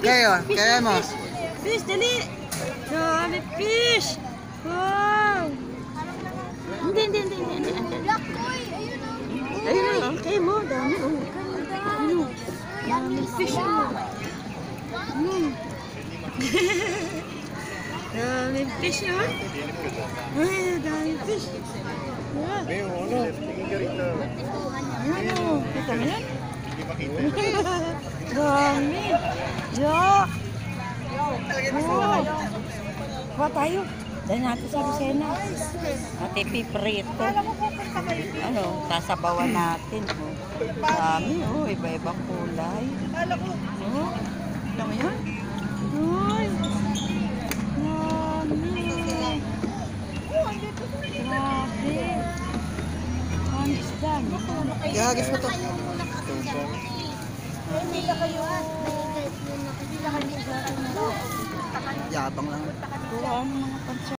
Kayo, kaya mo. Fish, dali. Dami fish. Wow. Hindi. Black koi, ayun o. Ayun, kayo mo, dami. Ano? Dami fish. Dami fish, oh. Ay, dami fish. Ano? Kita mo yan? Dami. Yak. Wow. Kuha tayo. Dahil natin sa Lucena. Ate piprito. Ano, sasabawan natin. Oh. Dami, oh. Iba-ibang kulay. Oh. Kita mo yan? Ay. Grabe. Ang isda. Gagis mo to. Hindi ka kayo. Yabang lang. Kuha ang mga pansya.